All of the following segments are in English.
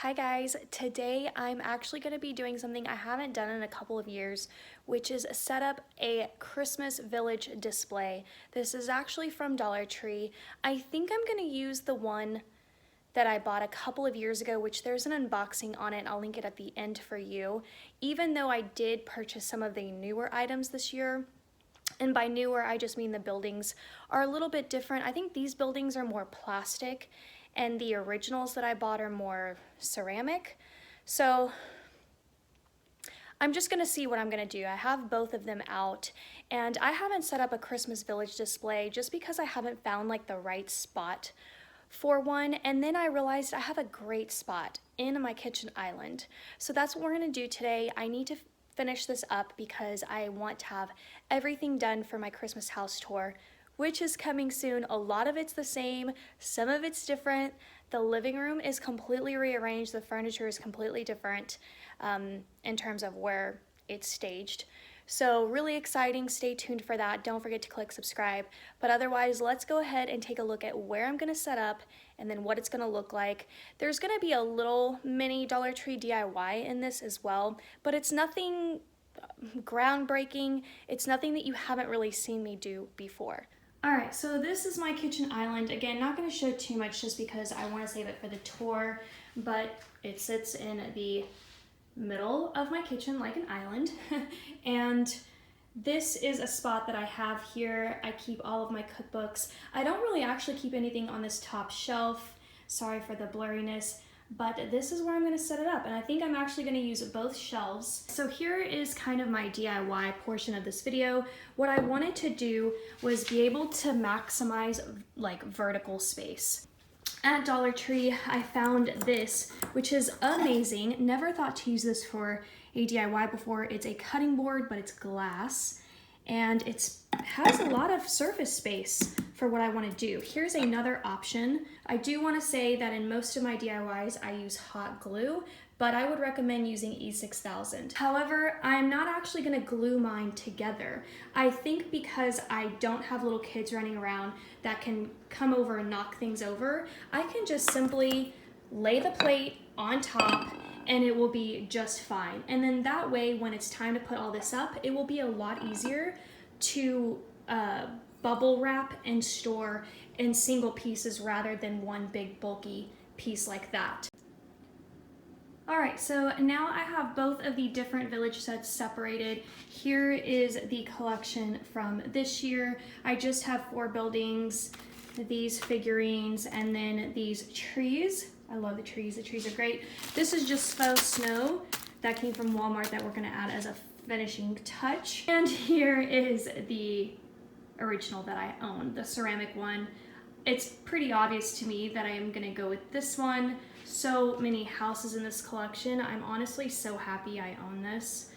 Hi guys, today I'm actually going to be doing something I haven't done in a couple of years, which is set up a Christmas village display. This is actually from Dollar Tree. I think I'm going to use the one that I bought a couple of years ago, which there's an unboxing on it. I'll link it at the end for you. Even though I did purchase some of the newer items this year, and by newer, I just mean the buildings are a little bit different. I think these buildings are more plastic and the originals that I bought are more ceramic. So I'm just gonna see what I'm gonna do. I have both of them out and I haven't set up a Christmas village display just because I haven't found like the right spot for one. And then I realized I have a great spot in my kitchen island. So that's what we're gonna do today. I need to finish this up because I want to have everything done for my Christmas house tour, which is coming soon. A lot of it's the same, some of it's different. The living room is completely rearranged, the furniture is completely different in terms of where it's staged. So really exciting, stay tuned for that. Don't forget to click subscribe. But otherwise, let's go ahead and take a look at where I'm gonna set up and then what it's gonna look like. There's gonna be a little mini Dollar Tree DIY in this as well, but it's nothing groundbreaking. It's nothing that you haven't really seen me do before. All right, so this is my kitchen island. Again, not gonna show too much just because I wanna save it for the tour, but it sits in the middle of my kitchen like an island. And this is a spot that I have here. I keep all of my cookbooks. I don't really actually keep anything on this top shelf. Sorry for the blurriness, but this is where I'm gonna set it up. And I think I'm actually gonna use both shelves. So here is kind of my DIY portion of this video. What I wanted to do was be able to maximize like vertical space. At Dollar Tree, I found this, which is amazing. Never thought to use this for a DIY before. It's a cutting board, but it's glass, and it has a lot of surface space for what I want to do. Here's another option. I do want to say that in most of my DIYs, I use hot glue, but I would recommend using E6000. However, I'm not actually going to glue mine together. I think because I don't have little kids running around that can come over and knock things over, I can just simply lay the plate on top and it will be just fine. And then that way, when it's time to put all this up, it will be a lot easier to bubble wrap and store in single pieces rather than one big bulky piece like that. All right, so now I have both of the different village sets separated. Here is the collection from this year. I just have 4 buildings, these figurines, and then these trees. I love the trees are great. This is just faux snow that came from Walmart that we're gonna add as a finishing touch. And here is the original that I own, the ceramic one. It's pretty obvious to me that I am gonna go with this one. So many houses in this collection. I'm honestly so happy I own this.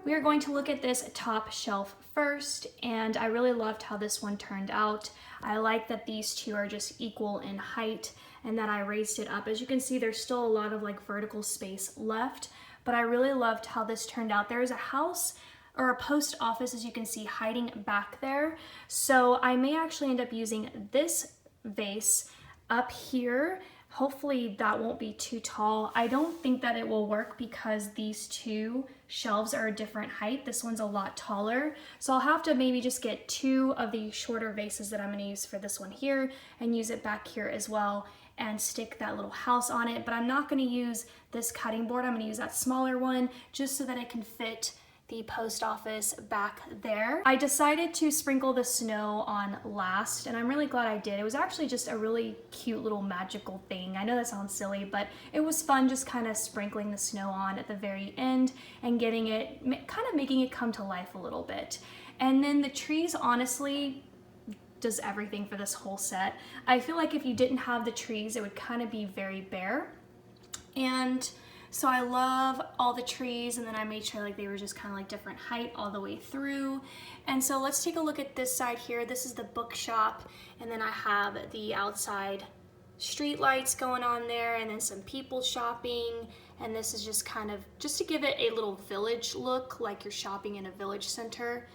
We are going to look at this top shelf first, and I really loved how this one turned out. I like that these two are just equal in height and that I raised it up. As you can see, there's still a lot of like vertical space left, but I really loved how this turned out. There is a house or a post office, as you can see, hiding back there. So I may actually end up using this vase up here. Hopefully that won't be too tall. I don't think that it will work because these two shelves are a different height. This one's a lot taller. So I'll have to maybe just get two of the shorter vases that I'm gonna use for this one here and use it back here as well and stick that little house on it. But I'm not gonna use this cutting board. I'm gonna use that smaller one just so that it can fit the post office back there. I decided to sprinkle the snow on last, and I'm really glad I did. It was actually just a really cute little magical thing. I know that sounds silly, but it was fun just kind of sprinkling the snow on at the very end and getting it, kind of making it come to life a little bit. And then the trees, honestly, does everything for this whole set. I feel like if you didn't have the trees, it would kind of be very bare. And so I love all the trees, and then I made sure like they were just kind of like different height all the way through. And so let's take a look at this side here. This is the bookshop, and then I have the outside street lights going on there, and then some people shopping. And this is just kind of, just to give it a little village look, like you're shopping in a village center.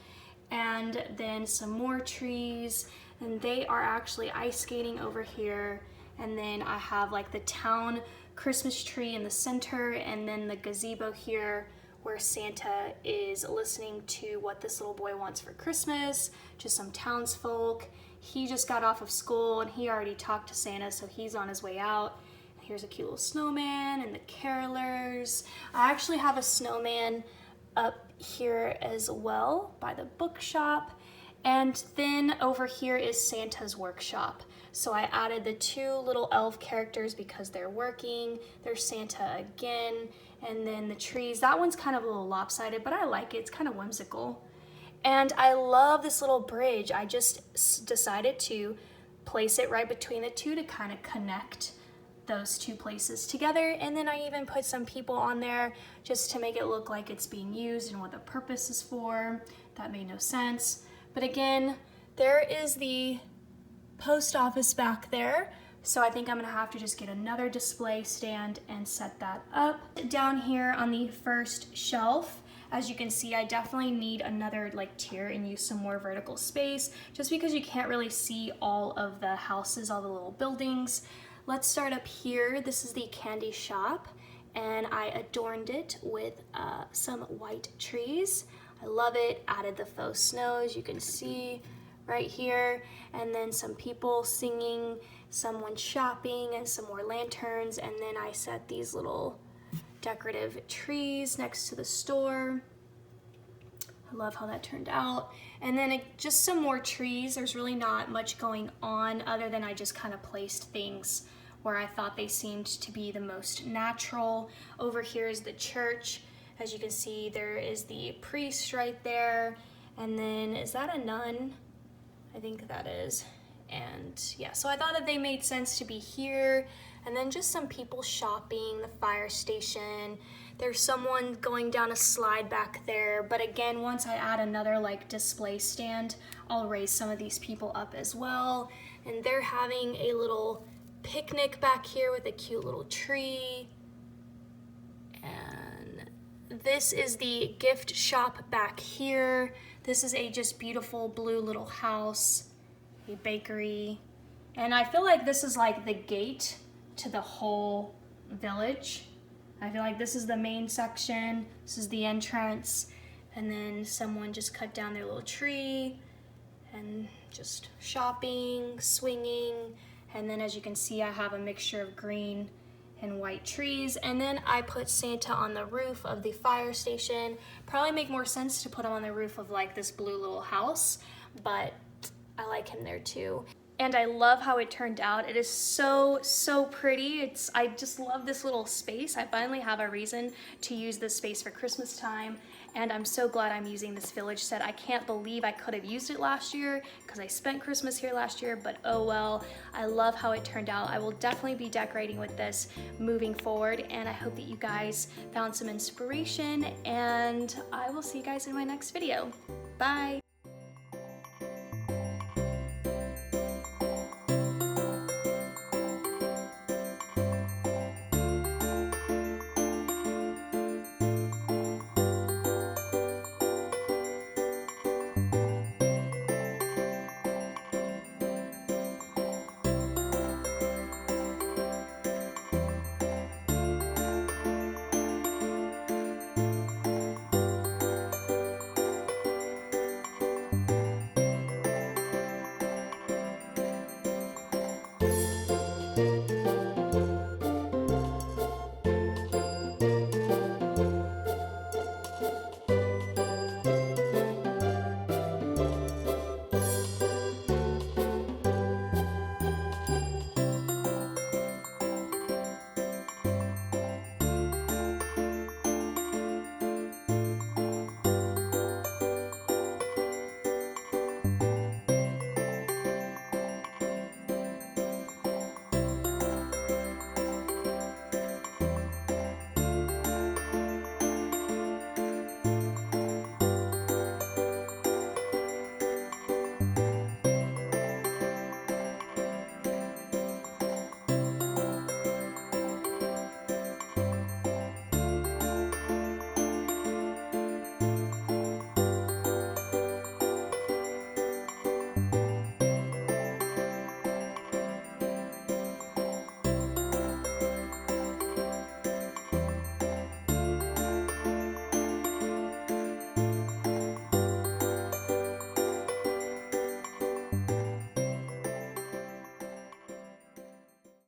And then some more trees, and they are actually ice skating over here. And then I have like the town Christmas tree in the center, and then the gazebo here where Santa is listening to what this little boy wants for Christmas, just some townsfolk. He just got off of school and he already talked to Santa, so he's on his way out. Here's a cute little snowman and the carolers. I actually have a snowman up here as well by the bookshop. And then over here is Santa's workshop. So I added the two little elf characters because they're working. There's Santa again. And then the trees. That one's kind of a little lopsided, but I like it. It's kind of whimsical. And I love this little bridge. I just decided to place it right between the two to kind of connect those two places together. And then I even put some people on there just to make it look like it's being used and what the purpose is for. That made no sense. But again, there is the post office back there. So I think I'm gonna have to just get another display stand and set that up. Down here on the first shelf, as you can see, I definitely need another like tier and use some more vertical space just because you can't really see all of the houses, all the little buildings. Let's start up here. This is the candy shop, and I adorned it with some white trees. I love it. Added the faux snow, as you can see right here, and then some people singing, someone shopping, and some more lanterns. And then I set these little decorative trees next to the store. I love how that turned out. And then just some more trees. There's really not much going on other than I just kind of placed things where I thought they seemed to be the most natural. Over here is the church. As you can see, there is the priest right there. And then, is that a nun? I think that is. And yeah, so I thought that they made sense to be here. And then just some people shopping, the fire station. There's someone going down a slide back there. But again, once I add another like display stand, I'll raise some of these people up as well. And they're having a little picnic back here with a cute little tree. And this is the gift shop back here. This is a just beautiful blue little house, a bakery. And I feel like this is like the gate to the whole village. I feel like this is the main section. This is the entrance. And then someone just cut down their little tree and just shopping, swinging. And then as you can see, I have a mixture of green and white trees. And then I put Santa on the roof of the fire station. Probably make more sense to put him on the roof of like this blue little house, but I like him there too. And I love how it turned out. It is so, so pretty. I just love this little space. I finally have a reason to use this space for Christmas time. and I'm so glad I'm using this village set. I can't believe I could have used it last year because I spent Christmas here last year, but oh well. I love how it turned out. I will definitely be decorating with this moving forward, and I hope that you guys found some inspiration, and I will see you guys in my next video. Bye!